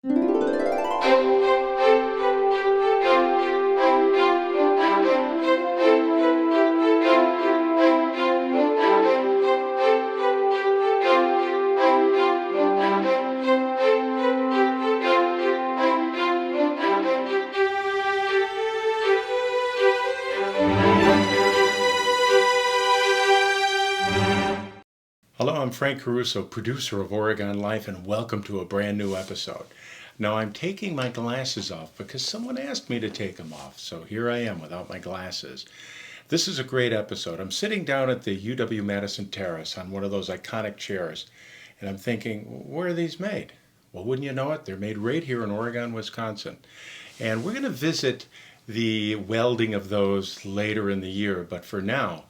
Hello, I'm Frank Caruso, producer of Oregon Life, and welcome to a brand new episode. Now, I'm taking my glasses off because someone asked me to take them off, so here I am without my glasses. This is a great episode. I'm sitting down at the UW-Madison Terrace on one of those iconic chairs, and I'm thinking, where are these made? Well, wouldn't you know it? They're made right here in Oregon, Wisconsin. And we're going to visit the welding of those later in the year, but for now,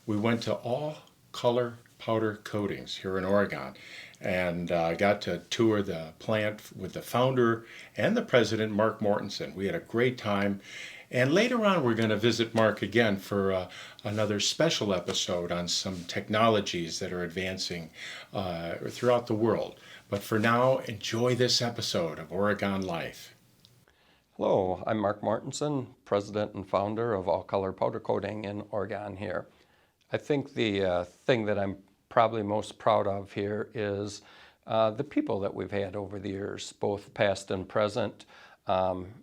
we went to All Color Powder Coatings here in Oregon, and I got to tour the plant with the founder and the president, Mark Martinson. We had a great time, and later on we're going to visit Mark again for another special episode on some technologies that are advancing throughout the world. But for now, enjoy this episode of Oregon Life. Hello, I'm Mark Martinson, president and founder of All Color Powder Coating in Oregon here. I think the thing that I'm probably most proud of here is the people that we've had over the years, both past and present.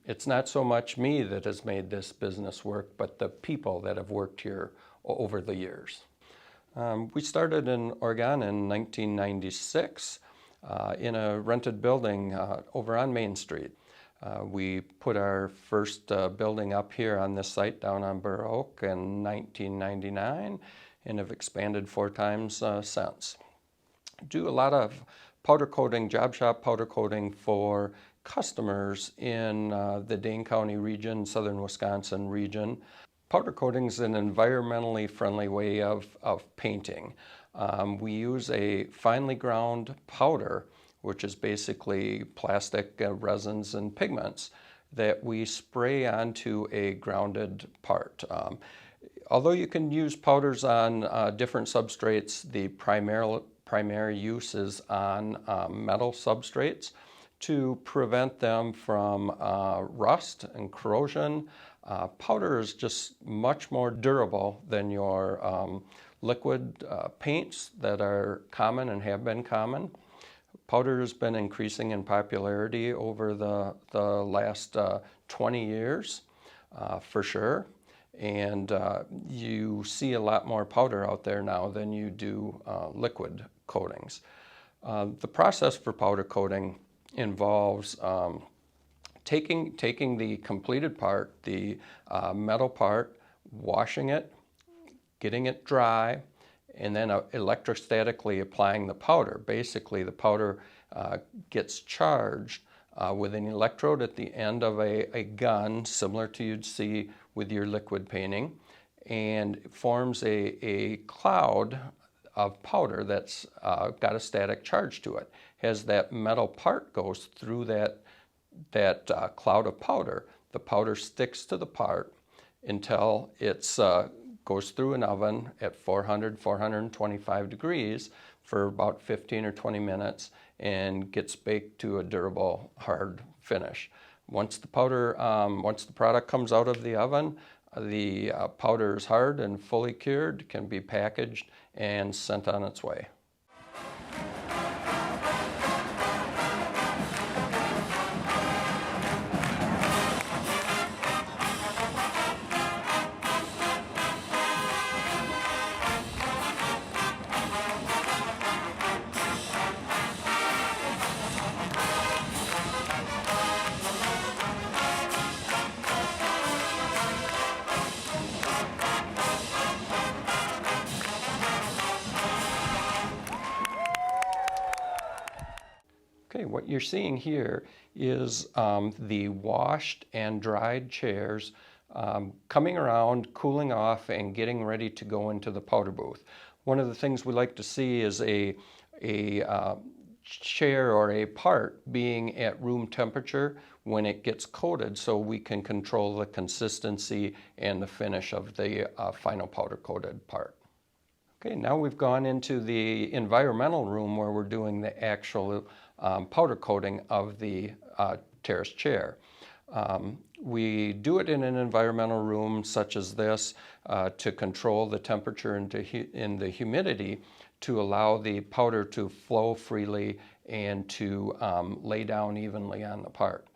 It's not so much me that has made this business work, but the people that have worked here over the years. We started in Oregon in 1996 in a rented building over on Main Street. We put our first building up here on this site down on Burr Oak in 1999 and have expanded 4 times since. Do a lot of powder coating, job shop powder coating for customers in the Dane County region, southern Wisconsin region. Powder coating is an environmentally friendly way of painting. We use a finely ground powder, which is basically plastic resins and pigments that we spray onto a grounded part. Although you can use powders on different substrates, the primary use is on metal substrates to prevent them from rust and corrosion. Powder is just much more durable than your liquid paints that are common and have been common. Powder has been increasing in popularity over the last 20 years, for sure. And you see a lot more powder out there now than you do liquid coatings. The process for powder coating involves taking the completed part, the metal part, washing it, getting it dry, and then electrostatically applying the powder. Basically, the powder gets charged with an electrode at the end of a gun, similar to you'd see with your liquid painting, and it forms a cloud of powder that's got a static charge to it. As that metal part goes through that cloud of powder, the powder sticks to the part until it goes through an oven at 425 degrees for about 15 or 20 minutes and gets baked to a durable, hard finish. Once the product comes out of the oven, the powder is hard and fully cured, can be packaged and sent on its way. Okay, what you're seeing here is the washed and dried chairs coming around, cooling off, and getting ready to go into the powder booth. One of the things we like to see is a chair or a part being at room temperature when it gets coated, so we can control the consistency and the finish of the final powder coated part. Okay, now we've gone into the environmental room where we're doing the actual powder coating of the terrace chair. We do it in an environmental room such as this to control the temperature and the humidity to allow the powder to flow freely and to lay down evenly on the part.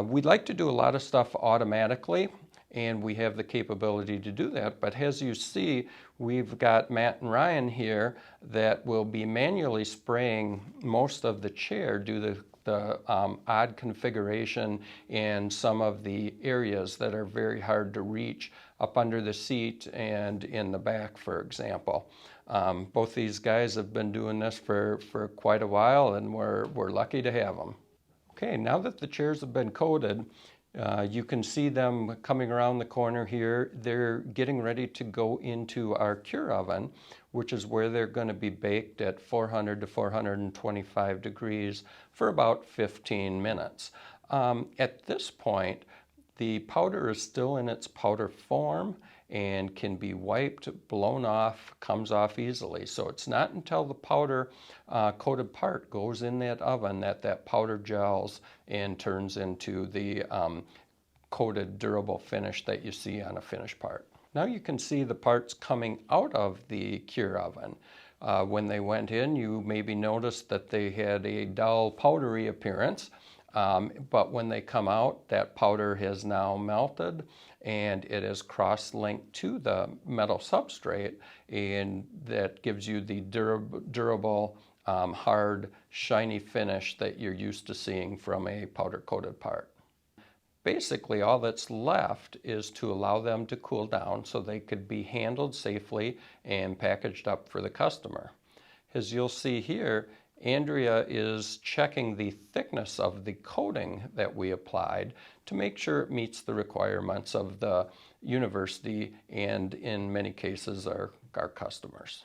We'd like to do a lot of stuff automatically, and we have the capability to do that, but as you see, we've got Matt and Ryan here that will be manually spraying most of the chair due to the odd configuration in some of the areas that are very hard to reach up under the seat and in the back, for example. Both these guys have been doing this for quite a while, and we're lucky to have them. Okay, now that the chairs have been coated, you can see them coming around the corner here. They're getting ready to go into our cure oven, which is where they're going to be baked at 400 to 425 degrees for about 15 minutes. At this point, the powder is still in its powder form and can be wiped, blown off, comes off easily. So it's not until the powder coated part goes in that oven that powder gels and turns into the coated durable finish that you see on a finished part. Now you can see the parts coming out of the cure oven. When they went in, you maybe noticed that they had a dull powdery appearance. But when they come out, that powder has now melted and it is cross-linked to the metal substrate, and that gives you the durable, hard, shiny finish that you're used to seeing from a powder-coated part. Basically, all that's left is to allow them to cool down so they could be handled safely and packaged up for the customer. As you'll see here, Andrea is checking the thickness of the coating that we applied to make sure it meets the requirements of the university and in many cases our customers.